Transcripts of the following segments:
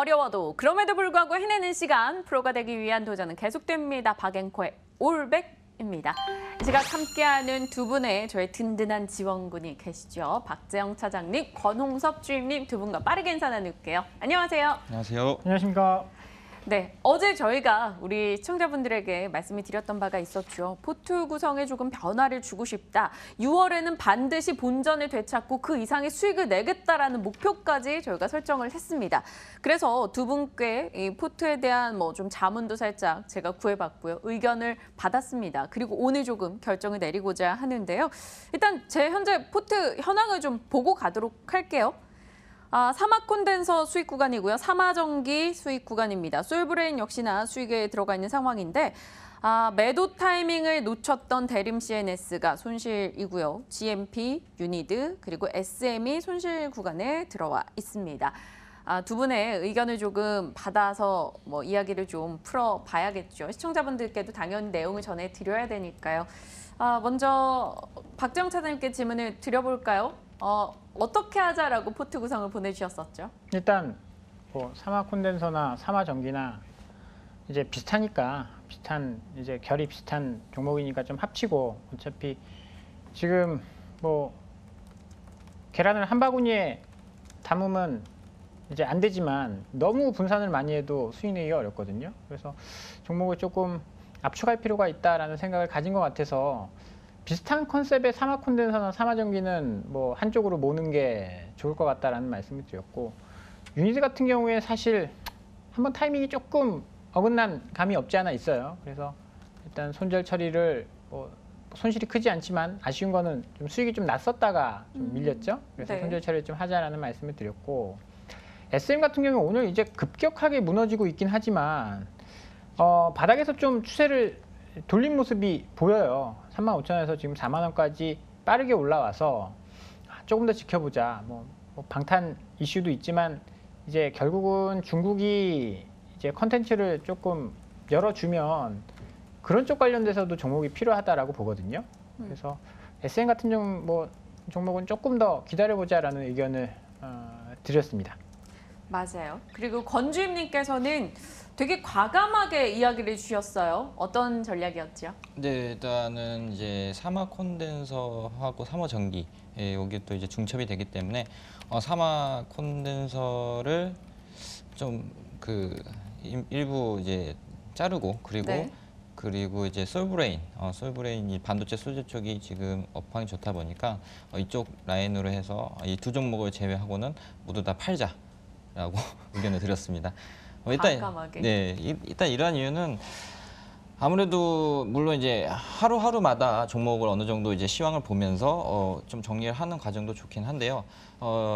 어려워도 그럼에도 불구하고 해내는 시간, 프로가 되기 위한 도전은 계속됩니다. 박앵커의 올백입니다. 이 시각 함께하는 두 분의 저의 든든한 지원군이 계시죠. 박재영 차장님, 권홍섭 주임님 두 분과 빠르게 인사 나눌게요. 안녕하세요. 안녕하세요. 안녕하십니까. 네, 어제 저희가 우리 시청자분들에게 말씀을 드렸던 바가 있었죠. 포트 구성에 조금 변화를 주고 싶다. 6월에는 반드시 본전을 되찾고 그 이상의 수익을 내겠다라는 목표까지 저희가 설정을 했습니다. 그래서 두 분께 이 포트에 대한 좀 자문도 살짝 제가 구해봤고요. 의견을 받았습니다. 그리고 오늘 조금 결정을 내리고자 하는데요. 일단 제 현재 포트 현황을 좀 보고 가도록 할게요. 사막 콘덴서 수익 구간이고요. 사마전기 수익 구간입니다. 솔브레인 역시나 수익에 들어가 있는 상황인데 매도 타이밍을 놓쳤던 대림 CNS가 손실이고요. GMP, 유니드, 그리고 SM이 손실 구간에 들어와 있습니다. 두 분의 의견을 조금 받아서 이야기를 좀 풀어봐야겠죠. 시청자분들께도 당연히 내용을 전해드려야 되니까요. 먼저 박재영 차장님께 질문을 드려볼까요? 어떻게 하자라고 포트 구성을 보내주셨었죠? 일단 사마 콘덴서나 사마 전기나 이제 비슷하니까 이제 결이 비슷한 종목이니까 좀 합치고 어차피 지금 계란을 한 바구니에 담으면 이제 안 되지만 너무 분산을 많이 해도 수익 내기가 어렵거든요. 그래서 종목을 조금 압축할 필요가 있다라는 생각을 가진 것 같아서 비슷한 컨셉의 사마 콘덴서나 사마 전기는 한쪽으로 모는 게 좋을 것 같다라는 말씀을 드렸고, 유니드 같은 경우에 사실 한번 타이밍이 조금 어긋난 감이 없지 않아 있어요. 그래서 일단 손절 처리를 손실이 크지 않지만 아쉬운 거는 좀 수익이 좀 났었다가 좀 밀렸죠. 그래서 네. 손절 처리를 좀 하자라는 말씀을 드렸고, SM 같은 경우는 오늘 이제 급격하게 무너지고 있긴 하지만 바닥에서 좀 추세를 돌린 모습이 보여요. 35,000원에서 지금 4만 원까지 빠르게 올라와서 조금 더 지켜보자. 방탄 이슈도 있지만 이제 결국은 중국이 이제 컨텐츠를 조금 열어주면 그런 쪽 관련돼서도 종목이 필요하다라고 보거든요. 그래서 SM 같은 종목은 조금 더 기다려보자라는 의견을 드렸습니다. 맞아요. 그리고 권 주임님께서는 되게 과감하게 이야기를 주셨어요. 어떤 전략이었죠? 네, 일단은 이제 사마 콘덴서하고 사마 전기 여기 또 이제 중첩이 되기 때문에 사마 콘덴서를 좀 일부 이제 자르고 그리고 이제 솔브레인이 반도체 소재 쪽이 지금 업황이 좋다 보니까 이쪽 라인으로 해서 이 두 종목을 제외하고는 모두 다 팔자라고 의견을 드렸습니다. 일단 이러한 이유는 아무래도 물론 이제 하루하루마다 종목을 어느 정도 이제 시황을 보면서 좀 정리를 하는 과정도 좋긴 한데요.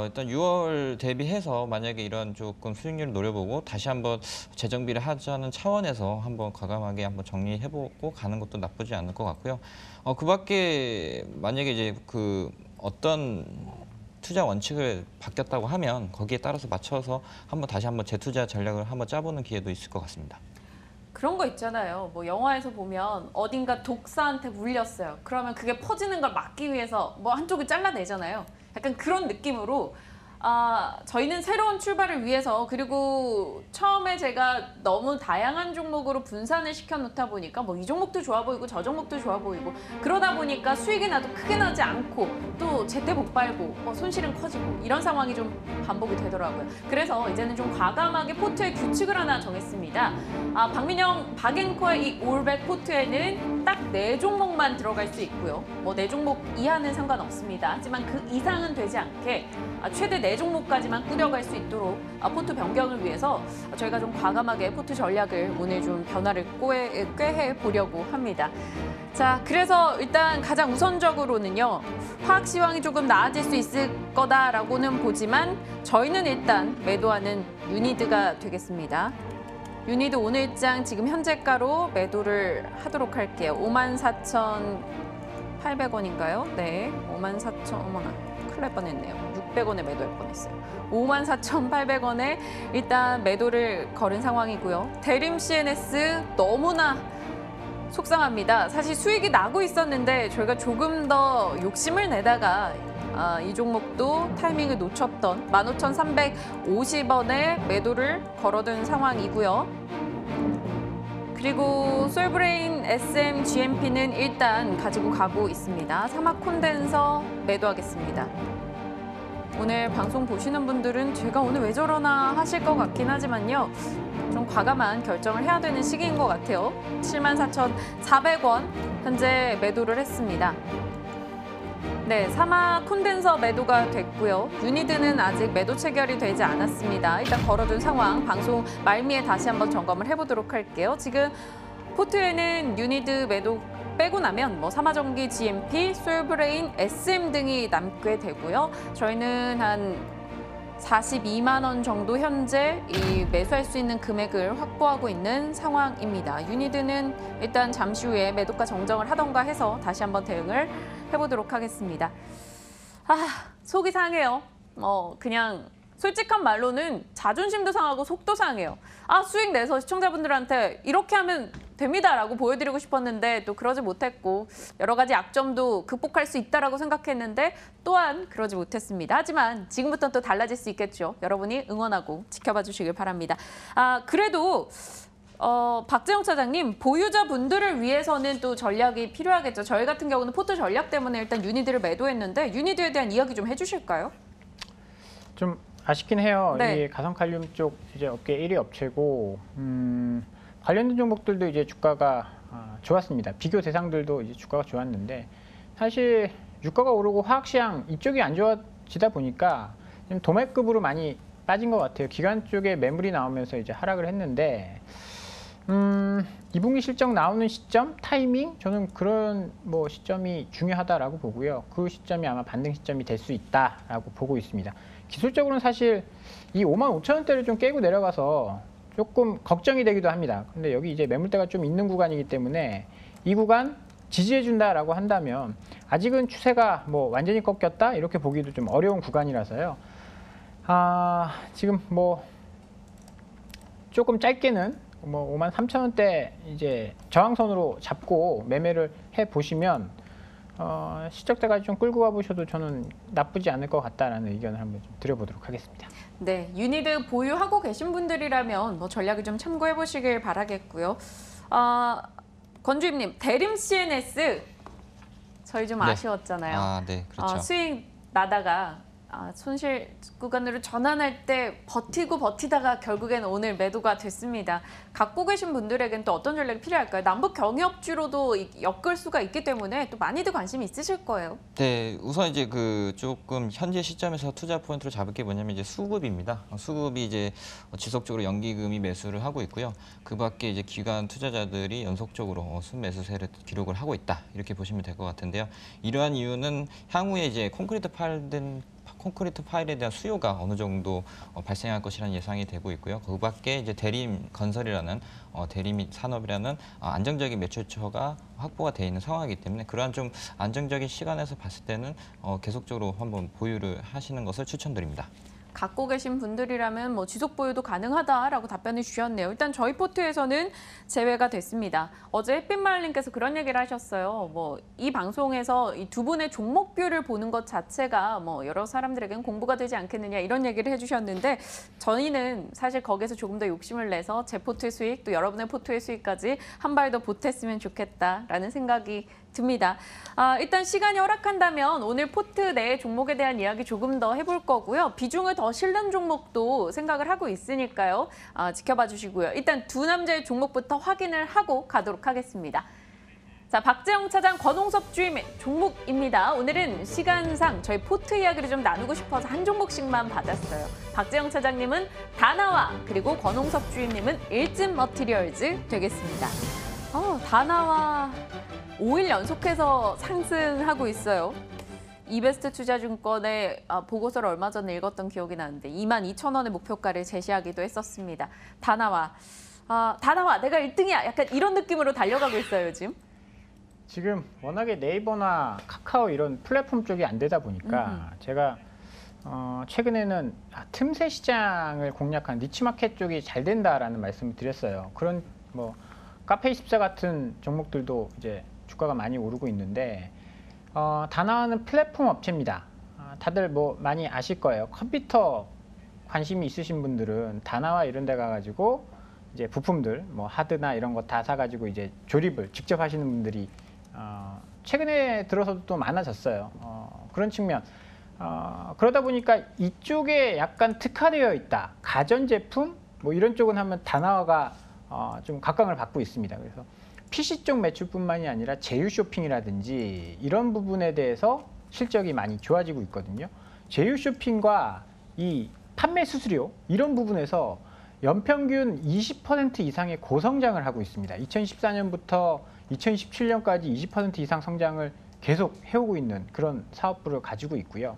일단 6월 대비해서 만약에 이런 조금 수익률을 노려보고 다시 한번 재정비를 하자는 차원에서 한번 과감하게 한번 정리해보고 가는 것도 나쁘지 않을 것 같고요. 그밖에 만약에 이제 어떤 투자 원칙을 바뀌었다고 하면 거기에 따라서 맞춰서 다시 한번 재투자 전략을 한번 짜보는 기회도 있을 것 같습니다. 그런 거 있잖아요. 영화에서 보면 어딘가 독사한테 물렸어요. 그러면 그게 퍼지는 걸 막기 위해서 한쪽을 잘라내잖아요. 약간 그런 느낌으로 저희는 새로운 출발을 위해서, 그리고 처음에 제가 너무 다양한 종목으로 분산을 시켜놓다 보니까 이 종목도 좋아 보이고 저 종목도 좋아 보이고 그러다 보니까 수익이 나도 크게 나지 않고 또 제때 못 빨고 손실은 커지고 이런 상황이 좀 반복이 되더라고요. 그래서 이제는 좀 과감하게 포트의 규칙을 하나 정했습니다. 박앵커의 이 올백 포트에는 딱 4종목만 들어갈 수 있고요. 4종목 이하는 상관없습니다. 하지만 그 이상은 되지 않게 최대 4종목까지만 꾸려갈 수 있도록 포트 변경을 위해서 저희가 좀 과감하게 포트 전략을 오늘 좀 변화를 꾀해 보려고 합니다. 자, 그래서 일단 가장 우선적으로는요. 화학 시황이 조금 나아질 수 있을 거다라고는 보지만 저희는 일단 매도하는 유니드가 되겠습니다. 유니드 오늘장 지금 현재가로 매도를 하도록 할게요. 54,800원인가요? 네, 54,000, 어머나, 큰일 날 뻔했네요. 600원에 매도할 뻔했어요. 54,800원에 일단 매도를 걸은 상황이고요. 대림 CNS 너무나 속상합니다. 사실 수익이 나고 있었는데 저희가 조금 더 욕심을 내다가 이 종목도 타이밍을 놓쳤던 15,350원에 매도를 걸어둔 상황이고요. 그리고 솔브레인 SM GMP는 일단 가지고 가고 있습니다. 사막 콘덴서 매도하겠습니다. 오늘 방송 보시는 분들은 제가 오늘 왜 저러나 하실 것 같긴 하지만요. 좀 과감한 결정을 해야 되는 시기인 것 같아요. 74,400원 현재 매도를 했습니다. 네, 사막 콘덴서 매도가 됐고요. 유니드는 아직 매도 체결이 되지 않았습니다. 일단 걸어둔 상황 방송 말미에 다시 한번 점검을 해보도록 할게요. 지금 포트에는 유니드 매도 빼고 나면 뭐 사마전기, GMP, 솔브레인, SM 등이 남게 되고요. 저희는 한 42만 원 정도 현재 이 매수할 수 있는 금액을 확보하고 있는 상황입니다. 유니드는 일단 잠시 후에 매도가 정정을 하던가 해서 다시 한번 대응을 해보도록 하겠습니다. 속이 상해요. 그냥 솔직한 말로는 자존심도 상하고 속도 상해요. 수익 내서 시청자분들한테 이렇게 하면 됩니다라고 보여드리고 싶었는데 또 그러지 못했고 여러 가지 약점도 극복할 수 있다라고 생각했는데 또한 그러지 못했습니다. 하지만 지금부터는 또 달라질 수 있겠죠. 여러분이 응원하고 지켜봐 주시길 바랍니다. 그래도 박재영 차장님, 보유자분들을 위해서는 또 전략이 필요하겠죠. 저희 같은 경우는 포트 전략 때문에 일단 유니드를 매도했는데 유니드에 대한 이야기 좀 해주실까요? 좀 아쉽긴 해요. 네. 이 가성칼륨 쪽 이제 업계 1위 업체고 관련된 종목들도 이제 주가가 좋았습니다. 비교 대상들도 이제 주가가 좋았는데 사실 유가가 오르고 화학시장 이쪽이 안 좋아지다 보니까 좀 도매급으로 많이 빠진 것 같아요. 기관 쪽에 매물이 나오면서 이제 하락을 했는데 2분기 실적 나오는 시점, 타이밍 저는 그런 뭐 시점이 중요하다라고 보고요. 그 시점이 아마 반등 시점이 될 수 있다라고 보고 있습니다. 기술적으로는 사실 이 55,000원대를 좀 깨고 내려가서 조금 걱정이 되기도 합니다. 근데 여기 이제 매물대가 좀 있는 구간이기 때문에 이 구간 지지해준다라고 한다면 아직은 추세가 뭐 완전히 꺾였다 이렇게 보기도 좀 어려운 구간이라서요. 지금 뭐 조금 짧게는 뭐 53,000원대 이제 저항선으로 잡고 매매를 해 보시면 시적대까지 좀 끌고 가보셔도 저는 나쁘지 않을 것 같다라는 의견을 한번 좀 드려보도록 하겠습니다. 네, 유니드 보유하고 계신 분들이라면 뭐 전략을 좀 참고해 보시길 바라겠고요. 권주임님, 대림 CNS 저희 좀 네. 아쉬웠잖아요. 네, 그렇죠. 수익 나다가 손실 구간으로 전환할 때 버티고 버티다가 결국엔 오늘 매도가 됐습니다. 갖고 계신 분들에겐 또 어떤 전략이 필요할까요? 남북 경협주로도 엮을 수가 있기 때문에 또 많이들 관심이 있으실 거예요. 네, 우선 이제 그 조금 현재 시점에서 투자 포인트로 잡을 게 뭐냐면 이제 수급입니다. 수급이 이제 지속적으로 연기금이 매수를 하고 있고요. 그 밖에 이제 기관 투자자들이 연속적으로 순매수세를 기록을 하고 있다. 이렇게 보시면 될 것 같은데요. 이러한 이유는 향후에 이제 콘크리트 파일에 대한 수요가 어느 정도 발생할 것이라는 예상이 되고 있고요. 그 밖에 이제 대림 건설이라는 대림 산업이라는 안정적인 매출처가 확보가 되어 있는 상황이기 때문에 그러한 좀 안정적인 시간에서 봤을 때는 계속적으로 한번 보유를 하시는 것을 추천드립니다. 갖고 계신 분들이라면 뭐 지속 보유도 가능하다라고 답변을 주셨네요. 일단 저희 포트에서는 제외가 됐습니다. 어제 햇빛마을님께서 그런 얘기를 하셨어요. 뭐 이 방송에서 이 두 분의 종목뷰를 보는 것 자체가 뭐 여러 사람들에겐 공부가 되지 않겠느냐 이런 얘기를 해주셨는데 저희는 사실 거기서 조금 더 욕심을 내서 제 포트의 수익 또 여러분의 포트의 수익까지 한 발 더 보탰으면 좋겠다라는 생각이 듭니다. 일단 시간이 허락한다면 오늘 포트 내 종목에 대한 이야기 조금 더 해볼 거고요. 비중을 더 실는 종목도 생각을 하고 있으니까요. 지켜봐 주시고요. 일단 두 남자의 종목부터 확인을 하고 가도록 하겠습니다. 자, 박재영 차장, 권홍섭 주임 종목입니다. 오늘은 시간상 저희 포트 이야기를 좀 나누고 싶어서 한 종목씩만 받았어요. 박재영 차장님은 다나와 그리고 권홍섭 주임님은 일진 머티리얼즈 되겠습니다. 다나와 5일 연속해서 상승하고 있어요. 이베스트 투자증권의 보고서를 얼마 전에 읽었던 기억이 나는데 22,000원의 목표가를 제시하기도 했었습니다. 다나와 내가 1등이야. 약간 이런 느낌으로 달려가고 있어요, 요즘. 지금 워낙에 네이버나 카카오 이런 플랫폼 쪽이 안 되다 보니까 제가 최근에는 틈새 시장을 공략한 니치마켓 쪽이 잘 된다라는 말씀을 드렸어요. 그런 뭐 카페24 같은 종목들도 이제 주가가 많이 오르고 있는데 다나와는 플랫폼 업체입니다. 다들 뭐 많이 아실 거예요. 컴퓨터 관심이 있으신 분들은 다나와 이런 데 가가지고 이제 부품들 뭐 하드나 이런 거 다 사가지고 이제 조립을 직접 하시는 분들이 최근에 들어서도 또 많아졌어요. 그런 측면. 그러다 보니까 이쪽에 약간 특화되어 있다. 가전제품 뭐 이런 쪽은 하면 다나와가 좀 각광을 받고 있습니다. 그래서 PC 쪽 매출뿐만이 아니라 제휴 쇼핑이라든지 이런 부분에 대해서 실적이 많이 좋아지고 있거든요. 제휴 쇼핑과 이 판매 수수료 이런 부분에서 연평균 20% 이상의 고성장을 하고 있습니다. 2014년부터 2017년까지 20% 이상 성장을 계속 해오고 있는 그런 사업부를 가지고 있고요.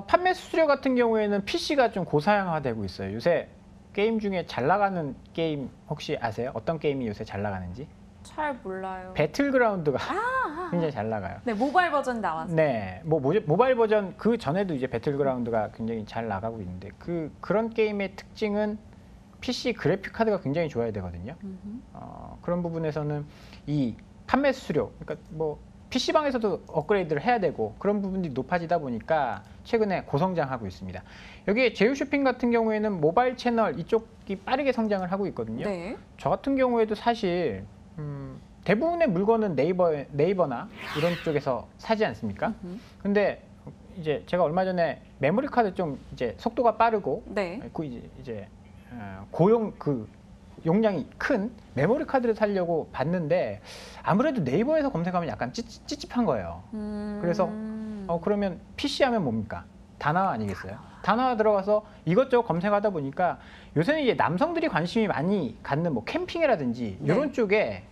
판매 수수료 같은 경우에는 PC가 좀 고사양화되고 있어요. 요새 게임 중에 잘 나가는 게임 혹시 아세요? 어떤 게임이 요새 잘 나가는지? 잘 몰라요. 배틀그라운드가 굉장히 잘 나가요. 네, 모바일 버전 나왔어요. 네, 뭐 모바일 버전 그 전에도 이제 배틀그라운드가 굉장히 잘 나가고 있는데 그런 게임의 특징은 PC 그래픽 카드가 굉장히 좋아야 되거든요. 그런 부분에서는 이 판매 수수료, 그러니까 뭐 PC방에서도 업그레이드를 해야 되고 그런 부분들이 높아지다 보니까 최근에 고성장하고 있습니다. 여기에 제휴 쇼핑 같은 경우에는 모바일 채널 이쪽이 빠르게 성장을 하고 있거든요. 네. 저 같은 경우에도 사실 대부분의 물건은 네이버나 이런 쪽에서 사지 않습니까? 근데 이제 제가 얼마 전에 메모리 카드 좀 이제 속도가 빠르고 네. 이제 용량이 큰 메모리 카드를 사려고 봤는데 아무래도 네이버에서 검색하면 약간 찝찝한 거예요. 그래서 그러면 PC 하면 뭡니까? 다나와 아니겠어요? 다나와 들어가서 이것저것 검색하다 보니까 요새는 이제 남성들이 관심이 많이 갖는 뭐 캠핑이라든지 네. 이런 쪽에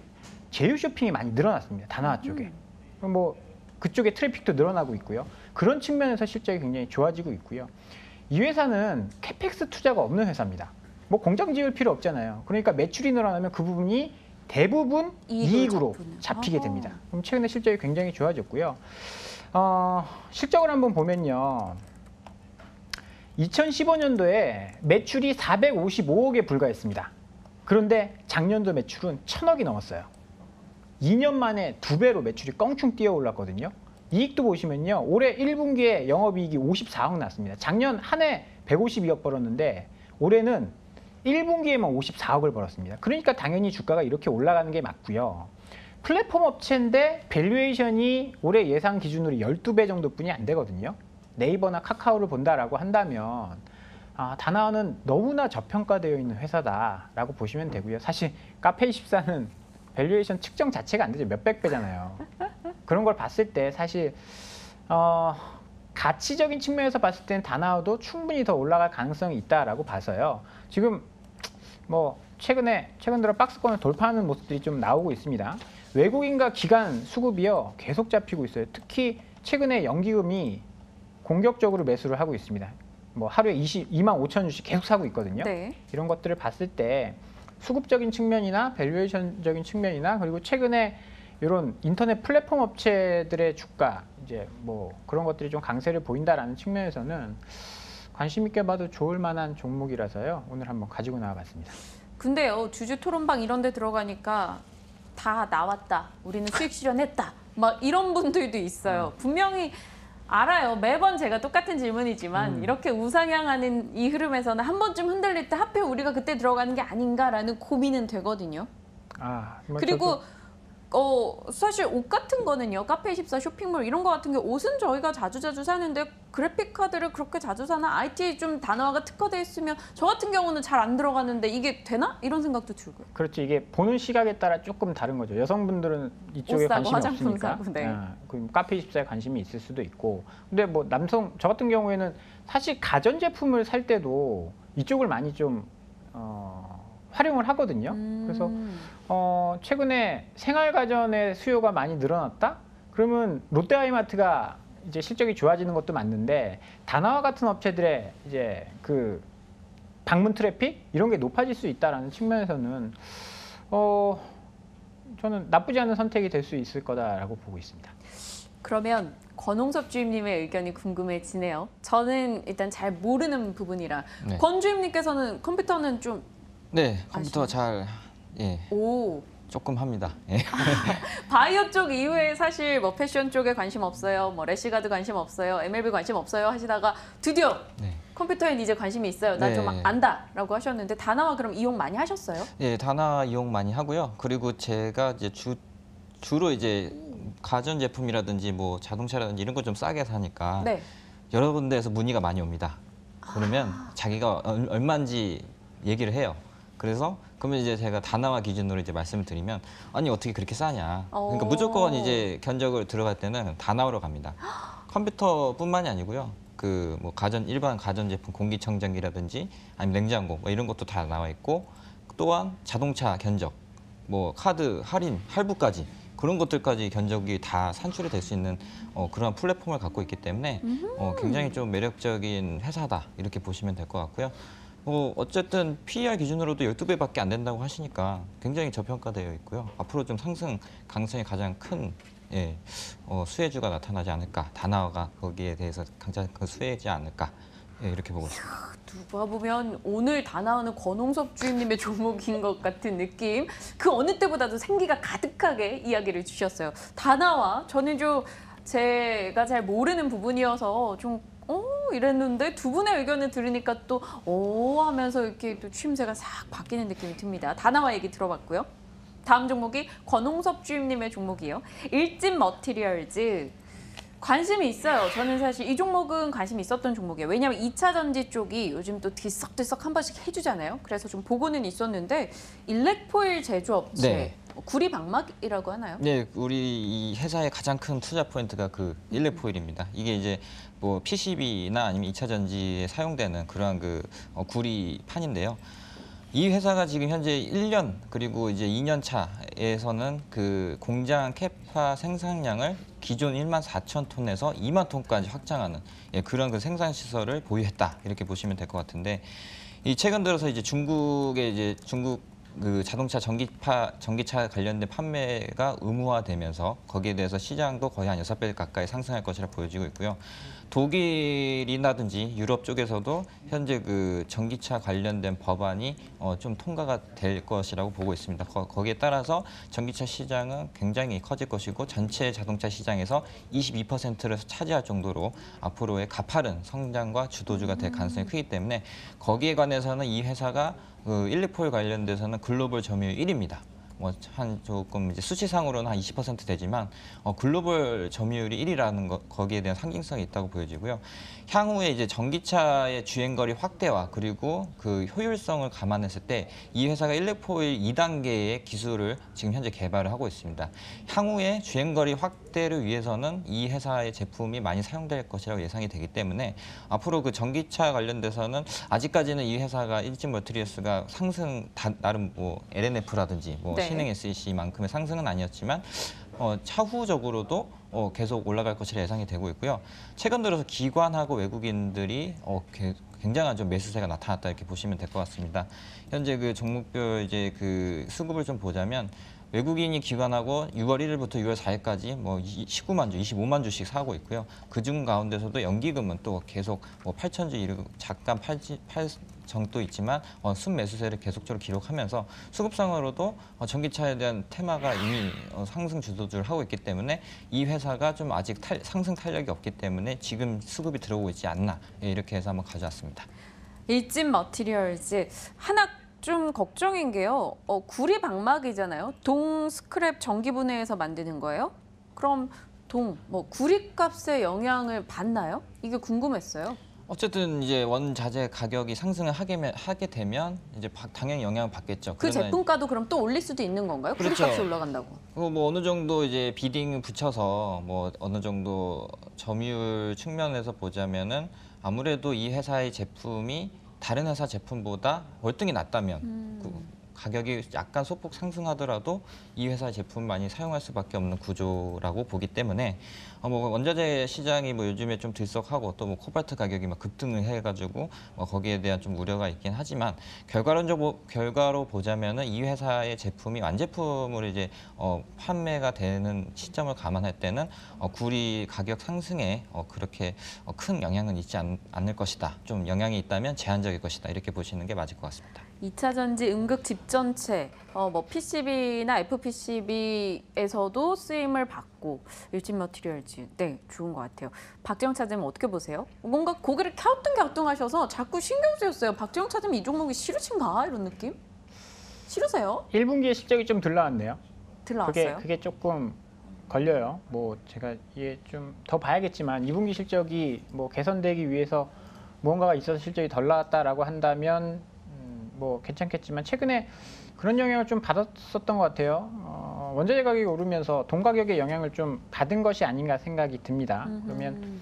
제휴 쇼핑이 많이 늘어났습니다. 다나와 쪽에. 뭐 그쪽에 트래픽도 늘어나고 있고요. 그런 측면에서 실적이 굉장히 좋아지고 있고요. 이 회사는 캐펙스 투자가 없는 회사입니다. 뭐 공장 지을 필요 없잖아요. 그러니까 매출이 늘어나면 그 부분이 대부분 이익으로 잡히게 됩니다. 그럼 최근에 실적이 굉장히 좋아졌고요. 실적을 한번 보면요. 2015년도에 매출이 455억에 불과했습니다. 그런데 작년도 매출은 1000억이 넘었어요. 2년 만에 2배로 매출이 껑충 뛰어 올랐거든요. 이익도 보시면요. 올해 1분기에 영업이익이 54억 났습니다. 작년 한 해 152억 벌었는데 올해는 1분기에만 54억을 벌었습니다. 그러니까 당연히 주가가 이렇게 올라가는 게 맞고요. 플랫폼 업체인데 밸류에이션이 올해 예상 기준으로 12배 정도뿐이 안 되거든요. 네이버나 카카오를 본다라고 한다면 다나와는 너무나 저평가되어 있는 회사다라고 보시면 되고요. 사실 카페24는 밸류에이션 측정 자체가 안 되죠. 몇백 배잖아요. 그런 걸 봤을 때 사실 가치적인 측면에서 봤을 때는 다나와도 충분히 더 올라갈 가능성이 있다라고 봐서요. 지금 뭐 최근 들어 박스권을 돌파하는 모습들이 좀 나오고 있습니다. 외국인과 기관 수급이요 계속 잡히고 있어요. 특히 최근에 연기금이 공격적으로 매수를 하고 있습니다. 뭐 하루에 2만 5천 주씩 계속 사고 있거든요. 네. 이런 것들을 봤을 때 수급적인 측면이나 밸류에이션적인 측면이나 그리고 최근에 이런 인터넷 플랫폼 업체들의 주가 이제 뭐 그런 것들이 좀 강세를 보인다라는 측면에서는 관심 있게 봐도 좋을 만한 종목이라서요. 오늘 한번 가지고 나와봤습니다. 근데요, 주주 토론방 이런 데 들어가니까 다 나왔다. 우리는 수익 실현했다. 막 이런 분들도 있어요. 분명히 알아요. 매번 제가 똑같은 질문이지만 이렇게 우상향하는 이 흐름에서는 한 번쯤 흔들릴 때 하필 우리가 그때 들어가는 게 아닌가라는 고민은 되거든요. 뭐 그리고 사실 옷 같은 거는요. 카페24 쇼핑몰 이런 거 같은 게 옷은 저희가 자주 사는데 그래픽 카드를 그렇게 자주 사나? IT 좀 다나와가 특화돼 있으면 저 같은 경우는 잘 안 들어가는데 이게 되나? 이런 생각도 들고요. 그렇죠. 이게 보는 시각에 따라 조금 다른 거죠. 여성분들은 이쪽에 옷 사고, 관심이 화장품 없으니까 사고, 네. 그럼 카페24에 관심이 있을 수도 있고 근데 뭐 저 같은 경우에는 사실 가전제품을 살 때도 이쪽을 많이 좀 활용을 하거든요. 그래서 최근에 생활가전의 수요가 많이 늘어났다? 그러면 롯데하이마트가 이제 실적이 좋아지는 것도 맞는데 다나와 같은 업체들의 이제 그 방문 트래픽 이런 게 높아질 수 있다라는 측면에서는 저는 나쁘지 않은 선택이 될 수 있을 거다라고 보고 있습니다. 그러면 권홍섭 주임님의 의견이 궁금해지네요. 저는 일단 잘 모르는 부분이라 권 주임님께서는 컴퓨터는 좀 네, 컴퓨터 잘 조금 합니다. 예. 바이오 쪽 이후에 사실 뭐 패션 쪽에 관심 없어요. 뭐 래시가드 관심 없어요. MLB 관심 없어요 하시다가 드디어 네. 컴퓨터엔 이제 관심이 있어요. 나 좀 네. 안다라고 하셨는데 다나와 그럼 이용 많이 하셨어요? 예, 다나 이용 많이 하고요. 그리고 제가 이제 주로 이제 가전 제품이라든지 뭐 자동차라든지 이런 거 좀 싸게 사니까 네. 여러 군데에서 문의가 많이 옵니다. 그러면 자기가 얼마인지 얘기를 해요. 그래서 그러면 이제 제가 다나와 기준으로 이제 말씀을 드리면 아니 어떻게 그렇게 싸냐. 그러니까 오. 무조건 이제 견적을 들어갈 때는 다나와로 갑니다. 컴퓨터뿐만이 아니고요. 그 뭐 일반 가전 제품 공기청정기라든지 아니면 냉장고 뭐 이런 것도 다 나와 있고 또한 자동차 견적, 뭐 카드 할인, 할부까지 그런 것들까지 견적이 다 산출이 될 수 있는 그런 플랫폼을 갖고 있기 때문에 굉장히 좀 매력적인 회사다 이렇게 보시면 될 것 같고요. 어쨌든 PER 기준으로도 12배밖에 안 된다고 하시니까 굉장히 저평가되어 있고요. 앞으로 좀 상승 가능성이 가장 큰 수혜주가 나타나지 않을까. 다나와가 거기에 대해서 가장 큰 수혜지 않을까. 예, 이렇게 보고 있습니다. 누가 보면 오늘 다나와는 권홍섭 주임님의 종목인 것 같은 느낌. 그 어느 때보다도 생기가 가득하게 이야기를 주셨어요. 다나와 저는 좀 제가 잘 모르는 부분이어서 좀 이랬는데 두 분의 의견을 들으니까 또 하면서 이렇게 또 추임새가 싹 바뀌는 느낌이 듭니다. 다나와 얘기 들어봤고요. 다음 종목이 권홍섭 주임님의 종목이요. 일진 머티리얼즈. 관심이 있어요. 저는 사실 이 종목은 관심이 있었던 종목이에요. 왜냐하면 2차 전지 쪽이 요즘 또 들썩들썩 한 번씩 해주잖아요. 그래서 좀 보고는 있었는데 일렉포일 제조업체, 네. 구리방막이라고 하나요? 네, 우리 이 회사의 가장 큰 투자 포인트가 그 일렉포일입니다. 이게 이제 뭐 PCB나 아니면 2차 전지에 사용되는 그러한 그 구리판인데요. 이 회사가 지금 현재 1년 그리고 이제 2년 차에서는 그 공장 캐파 생산량을 기존 14,000톤에서 2만 톤까지 확장하는 그런 그 생산 시설을 보유했다 이렇게 보시면 될 것 같은데 이 최근 들어서 이제 중국 그 자동차 전기차 관련된 판매가 의무화되면서 거기에 대해서 시장도 거의 한 6배 가까이 상승할 것이라 보여지고 있고요. 독일이라든지 유럽 쪽에서도 현재 그 전기차 관련된 법안이 좀 통과가 될 것이라고 보고 있습니다. 거기에 따라서 전기차 시장은 굉장히 커질 것이고 전체 자동차 시장에서 22%를 차지할 정도로 앞으로의 가파른 성장과 주도주가 될 가능성이 크기 때문에 거기에 관해서는 이 회사가 그 일렉포일 관련돼서는 글로벌 점유율 1위입니다. 뭐 한 조금 이제 수치상으로는 한 20% 되지만 글로벌 점유율이 1위라는 것 거기에 대한 상징성이 있다고 보여지고요. 향후에 이제 전기차의 주행거리 확대와 그리고 그 효율성을 감안했을 때 이 회사가 일렉포일 2단계의 기술을 지금 현재 개발을 하고 있습니다. 향후에 주행거리 확대를 위해서는 이 회사의 제품이 많이 사용될 것이라고 예상이 되기 때문에 앞으로 그 전기차 관련돼서는 아직까지는 이 회사가 일진 머티리얼스가 나름 뭐 LNF라든지 뭐 네. 신흥 SEC만큼의 상승은 아니었지만 차후적으로도 계속 올라갈 것이라 예상이 되고 있고요. 최근 들어서 기관하고 외국인들이 굉장한 좀 매수세가 나타났다 이렇게 보시면 될 것 같습니다. 현재 그 종목별 이제 그 수급을 좀 보자면 외국인이 기관하고 6월 1일부터 6월 4일까지 뭐 19만 주, 25만 주씩 사고 있고요. 그중 가운데서도 연기금은 또 계속 뭐 8천 주 이르고 잠깐 팔 정도 있지만 순매수세를 계속적으로 기록하면서 수급상으로도 전기차에 대한 테마가 이미 상승 주도주를 하고 있기 때문에 이 회사가 좀 아직 상승 탄력이 없기 때문에 지금 수급이 들어오고 있지 않나 이렇게 해서 한번 가져왔습니다. 일진 머티리얼즈 하나 좀 걱정인 게요. 구리방막이잖아요. 동 스크랩 전기분해해서 만드는 거예요? 그럼 뭐 구리값에 영향을 받나요? 이게 궁금했어요. 어쨌든 이제 원자재 가격이 상승을 하게 되면 이제 당연히 영향을 받겠죠. 그 그러면 제품가도 그럼 또 올릴 수도 있는 건가요? 그렇죠. 구리값이 올라간다고. 뭐 어느 정도 이제 비딩 붙여서 뭐 어느 정도 점유율 측면에서 보자면은 아무래도 이 회사의 제품이 다른 회사 제품보다 월등히 낮다면 가격이 약간 소폭 상승하더라도 이 회사의 제품 많이 사용할 수밖에 없는 구조라고 보기 때문에 뭐 원자재 시장이 뭐 요즘에 좀 들썩하고 또 뭐 코발트 가격이 막 급등을 해가지고 거기에 대한 좀 우려가 있긴 하지만 결과로 보자면은 이 회사의 제품이 완제품으로 이제 판매가 되는 시점을 감안할 때는 구리 가격 상승에 그렇게 큰 영향은 있지 않을 것이다. 좀 영향이 있다면 제한적일 것이다. 이렇게 보시는 게 맞을 것 같습니다. 2차 전지 응급 집전체, 뭐 PCB나 FPCB에서도 쓰임을 받고 일진 머티리얼즈, 네, 좋은 것 같아요. 박재영 차장님 어떻게 보세요? 뭔가 고개를 갸우뚱갸우뚱하셔서 자꾸 신경 쓰였어요. 박재영 차장님 이 종목이 싫으신가 이런 느낌? 싫으세요? 1분기에 실적이 좀 덜 나왔네요. 들어왔어요? 그게 조금 걸려요. 뭐 제가 이게 좀 더 봐야겠지만 2분기 실적이 뭐 개선되기 위해서 무언가가 있어서 실적이 덜 나왔다라고 한다면 뭐 괜찮겠지만 최근에 그런 영향을 좀 받았었던 것 같아요. 원자재 가격이 오르면서 돈 가격의 영향을 좀 받은 것이 아닌가 생각이 듭니다. 그러면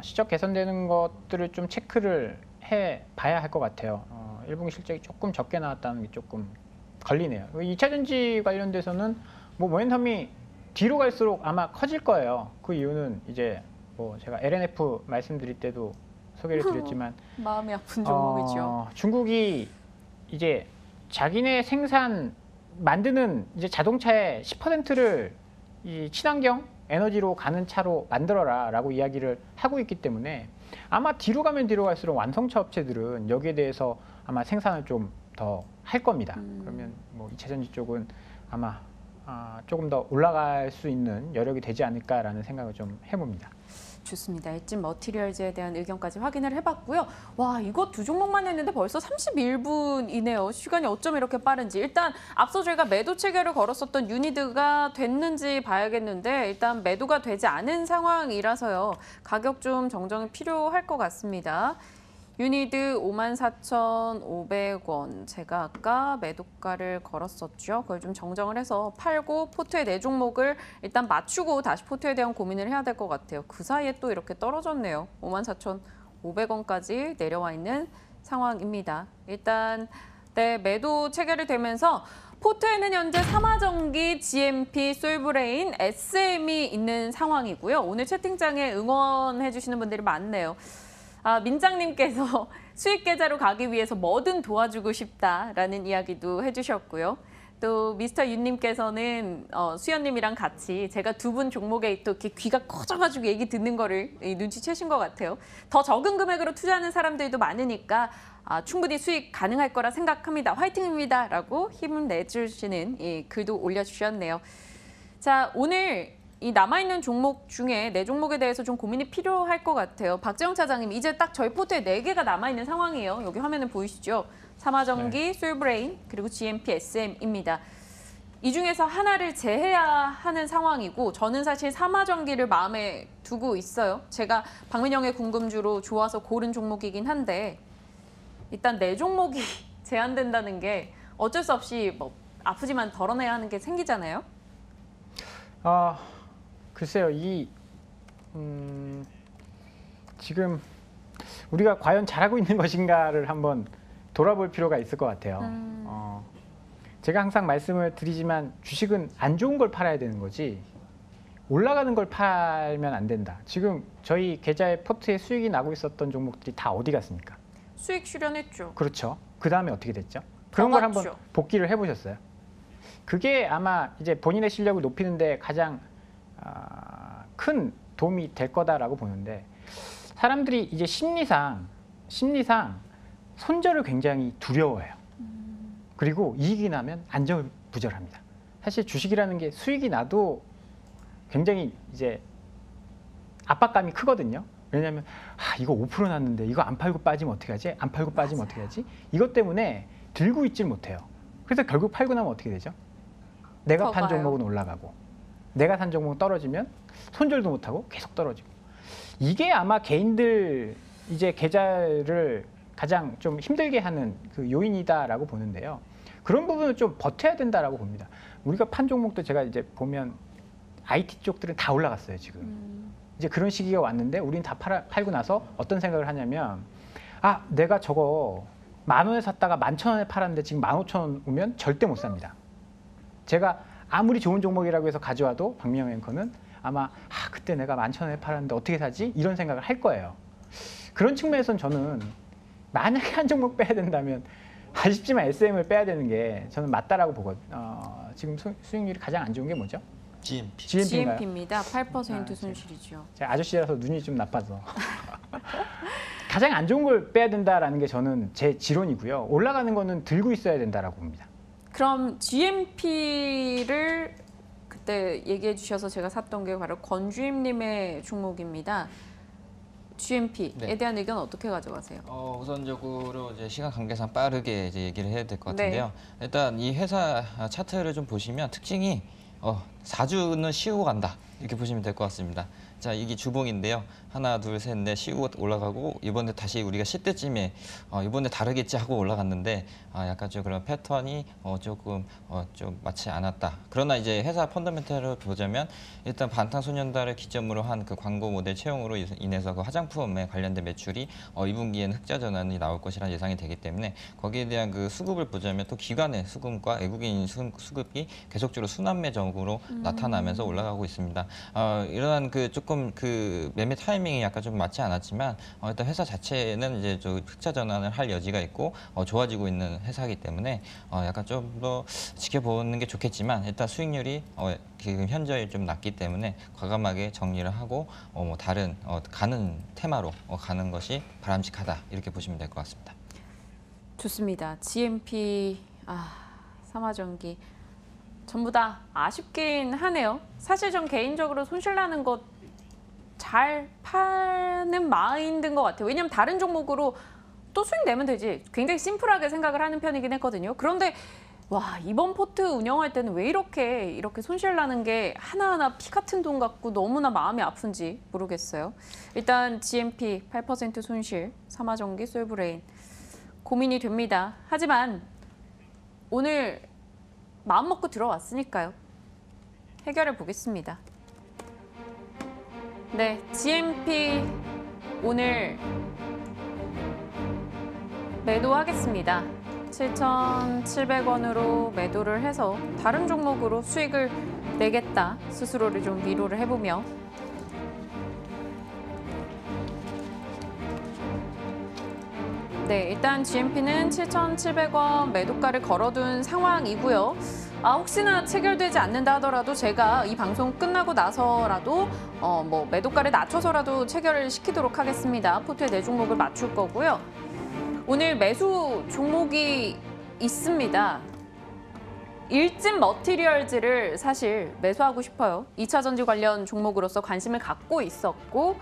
실적 개선되는 것들을 좀 체크를 해 봐야 할 것 같아요. 1분기 실적이 조금 적게 나왔다는 게 조금 걸리네요. 2차 전지 관련돼서는 뭐 모멘텀이 뒤로 갈수록 아마 커질 거예요. 그 이유는 이제 뭐 제가 LNF 말씀드릴 때도 소개를 드렸지만 마음이 아픈 종목이죠. 중국이 이제 자기네 생산 만드는 이제 자동차의 10%를 이 친환경 에너지로 가는 차로 만들어라라고 이야기를 하고 있기 때문에 아마 뒤로 가면 뒤로 갈수록 완성차 업체들은 여기에 대해서 아마 생산을 좀 더 할 겁니다. 그러면 뭐 2차 전지 쪽은 아마 조금 더 올라갈 수 있는 여력이 되지 않을까라는 생각을 좀 해봅니다. 좋습니다. 일진 머티리얼즈에 대한 의견까지 확인을 해봤고요. 와, 이거 두 종목만 했는데 벌써 31분이네요. 시간이 어쩜 이렇게 빠른지. 일단 앞서 저희가 매도 체결을 걸었었던 유니드가 됐는지 봐야겠는데 일단 매도가 되지 않은 상황이라서요. 가격 좀 정정이 필요할 것 같습니다. 유니드 54,500원. 제가 아까 매도가를 걸었었죠. 그걸 좀 정정을 해서 팔고 포트의 네 종목을 일단 맞추고 다시 포트에 대한 고민을 해야 될 것 같아요. 그 사이에 또 이렇게 떨어졌네요. 54,500원까지 내려와 있는 상황입니다. 일단 네, 매도 체결이 되면서 포트에는 현재 삼화전기, GMP, 솔브레인, SM이 있는 상황이고요. 오늘 채팅창에 응원해 주시는 분들이 많네요. 민장님께서 수익 계좌로 가기 위해서 뭐든 도와주고 싶다라는 이야기도 해주셨고요. 또 미스터 윤님께서는 수연님이랑 같이 제가 두 분 종목에 또 이렇게 귀가 커져가지고 얘기 듣는 거를 눈치채신 것 같아요. 더 적은 금액으로 투자하는 사람들도 많으니까 충분히 수익 가능할 거라 생각합니다. 화이팅입니다. 라고 힘을 내주시는 글도 올려주셨네요. 자, 오늘 이 남아있는 종목 중에 네 종목에 대해서 좀 고민이 필요할 것 같아요. 박재영 차장님, 이제 딱 저희 포트에 4개가 남아있는 상황이에요. 여기 화면에 보이시죠? 삼화전기, 네. 솔브레인, 그리고 GMP, SM입니다. 이 중에서 하나를 제해야 하는 상황이고 저는 사실 삼화전기를 마음에 두고 있어요. 제가 박민영의 궁금주로 좋아서 고른 종목이긴 한데 일단 네 종목이 제한된다는 게 어쩔 수 없이 뭐 아프지만 덜어내야 하는 게 생기잖아요. 글쎄요, 지금 우리가 과연 잘하고 있는 것인가를 한번 돌아볼 필요가 있을 것 같아요. 제가 항상 말씀을 드리지만 주식은 안 좋은 걸 팔아야 되는 거지 올라가는 걸 팔면 안 된다. 지금 저희 계좌의 포트에 수익이 나고 있었던 종목들이 다 어디 갔습니까? 수익 실현했죠. 그렇죠. 그 다음에 어떻게 됐죠? 그런 걸 한번 갔죠. 복기를 해보셨어요? 그게 아마 이제 본인의 실력을 높이는데 가장 큰 도움이 될 거다라고 보는데 사람들이 이제 심리상 손절을 굉장히 두려워해요. 그리고 이익이 나면 안절부절합니다. 사실 주식이라는 게 수익이 나도 굉장히 이제 압박감이 크거든요. 왜냐하면 이거 5% 났는데 이거 안 팔고 빠지면 어떻게 하지? 안 팔고 빠지면 어떻게 하지? 이것 때문에 들고 있질 못해요. 그래서 결국 팔고 나면 어떻게 되죠? 내가 판 종목은 올라가고 내가 산 종목은 떨어지면 손절도 못하고 계속 떨어지고 이게 아마 개인들 이제 계좌를 가장 좀 힘들게 하는 그 요인이다라고 보는데요. 그런 부분을 좀 버텨야 된다라고 봅니다. 우리가 판 종목도 제가 이제 보면 IT 쪽들은 다 올라갔어요 지금. 이제 그런 시기가 왔는데 우리는 다 팔고 나서 어떤 생각을 하냐면 내가 저거 10,000원에 샀다가 11,000원에 팔았는데 지금 15,000원 오면 절대 못 삽니다. 제가 아무리 좋은 종목이라고 해서 가져와도 박민영 앵커는 아마 그때 내가 11,000원에 팔았는데 어떻게 사지? 이런 생각을 할 거예요. 그런 측면에서는 저는 만약에 한 종목 빼야 된다면 아쉽지만 SM을 빼야 되는 게 저는 맞다라고 보거든요. 지금 수익률이 가장 안 좋은 게 뭐죠? GMP입니다. 8% 손실이죠. 제가 아저씨라서 눈이 좀 나빠서 가장 안 좋은 걸 빼야 된다라는 게 저는 제 지론이고요. 올라가는 거는 들고 있어야 된다라고 봅니다. 그럼 GMP를 그때 얘기해 주셔서 제가 샀던 게 바로 권주임님의 종목입니다. GMP에 네. 대한 의견 어떻게 가져가세요? 우선적으로 이제 시간 관계상 빠르게 이제 얘기를 해야 될 것 네. 같은데요. 일단 이 회사 차트를 좀 보시면 특징이 4주는 쉬고 간다 이렇게 보시면 될 것 같습니다. 자, 이게 주봉인데요. 하나, 둘, 셋, 넷 쉬고 올라가고 이번에 다시 우리가 10대쯤에 이번에 다르겠지 하고 올라갔는데 약간 좀 그런 패턴이 조금 좀 맞지 않았다. 그러나 이제 회사 펀더멘탈을 보자면 일단 방탄소년단을 기점으로 한 그 광고 모델 채용으로 인해서 그 화장품에 관련된 매출이 2분기에는 흑자 전환이 나올 것이라는 예상이 되기 때문에 거기에 대한 그 수급을 보자면 또 기관의 수급과 외국인 수급이 계속적으로 순환매적으로 나타나면서 올라가고 있습니다. 이러한 그 조금 그 매매 타이밍이 약간 좀 맞지 않았지만 일단 회사 자체는 이제 저 흑자 전환을 할 여지가 있고 좋아지고 있는 회사이기 때문에 약간 좀 더 지켜보는 게 좋겠지만 일단 수익률이 지금 현저히 좀 낮기 때문에 과감하게 정리를 하고 뭐 다른 가는 테마로 가는 것이 바람직하다 이렇게 보시면 될 것 같습니다. 좋습니다. GMP, 삼화전기 전부 다 아쉽긴 하네요. 사실 전 개인적으로 손실나는 것 잘 파는 마인드인 것 같아요. 왜냐면 다른 종목으로 또 수익 내면 되지. 굉장히 심플하게 생각을 하는 편이긴 했거든요. 그런데 와, 이번 포트 운영할 때는 왜 이렇게 손실나는 게 하나하나 피 같은 돈 같고 너무나 마음이 아픈지 모르겠어요. 일단 GMP 8% 손실, 삼화전기, 솔브레인 고민이 됩니다. 하지만 오늘 마음 먹고 들어왔으니까요. 해결해 보겠습니다. 네, GMP 오늘 매도하겠습니다. 7,700원으로 매도를 해서 다른 종목으로 수익을 내겠다. 스스로를 좀 위로를 해보며 네, 일단 GMP는 7,700원 매도가를 걸어둔 상황이고요. 혹시나 체결되지 않는다 하더라도 제가 이 방송 끝나고 나서라도 뭐 매도가를 낮춰서라도 체결을 시키도록 하겠습니다. 포트의 네 종목을 맞출 거고요. 오늘 매수 종목이 있습니다. 일진 머티리얼즈를 사실 매수하고 싶어요. 2차 전지 관련 종목으로서 관심을 갖고 있었고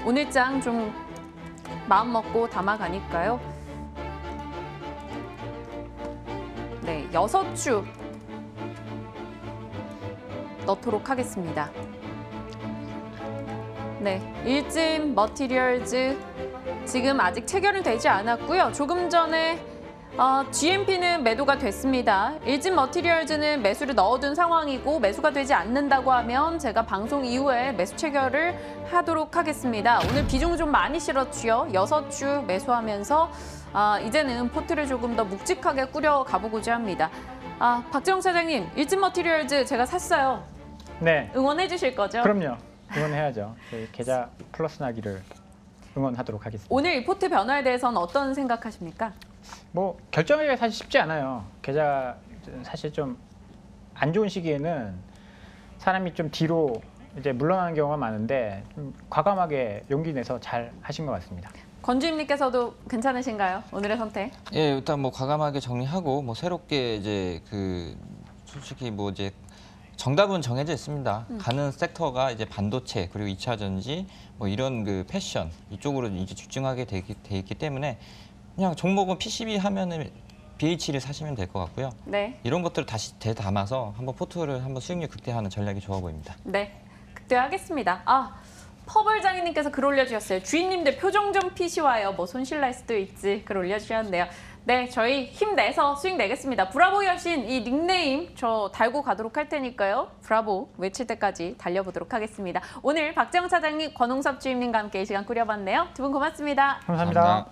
오늘장 좀 마음 먹고 담아가니까요. 네, 6주 넣도록 하겠습니다. 네, 일진 머티리얼즈 지금 아직 체결은 되지 않았고요. 조금 전에 GMP는 매도가 됐습니다. 일진 머티리얼즈는 매수를 넣어둔 상황이고 매수가 되지 않는다고 하면 제가 방송 이후에 매수 체결을 하도록 하겠습니다. 오늘 비중 좀 많이 실었죠. 6주 매수하면서 이제는 포트를 조금 더 묵직하게 꾸려 가보고자 합니다. 박재홍 사장님, 일진 머티리얼즈 제가 샀어요. 네. 응원해 주실 거죠? 그럼요. 응원해야죠. 저희 계좌 플러스 나기를 응원하도록 하겠습니다. 오늘 이 포트 변화에 대해서는 어떤 생각하십니까? 뭐 결정하기가 사실 쉽지 않아요. 계좌 사실 좀 안 좋은 시기에는 사람이 좀 뒤로 이제 물러나는 경우가 많은데 좀 과감하게 용기 내서 잘 하신 것 같습니다. 권주임님께서도 괜찮으신가요? 오늘의 선택? 예, 일단 뭐 과감하게 정리하고 뭐 새롭게 이제 그 솔직히 뭐 이제 정답은 정해져 있습니다. 가는 섹터가 이제 반도체 그리고 2차 전지 뭐 이런 그 패션 이쪽으로 이제 집중하게 돼 있기 때문에 그냥 종목은 PCB 하면은 BH를 사시면 될 것 같고요. 네. 이런 것들을 다시 되담아서 한번 포트를 한번 수익률 극대화하는 전략이 좋아 보입니다. 네. 극대화하겠습니다. 퍼블장이님께서 글 올려주셨어요. 주인님들 표정 좀 피시와요. 뭐 손실날 수도 있지. 글 올려주셨네요. 네, 저희 힘내서 수익 내겠습니다. 브라보 여신 이 닉네임 저 달고 가도록 할 테니까요. 브라보 외칠 때까지 달려보도록 하겠습니다. 오늘 박재홍 차장님, 권홍섭 주임님과 함께 이 시간 꾸려봤네요. 두 분 고맙습니다. 감사합니다.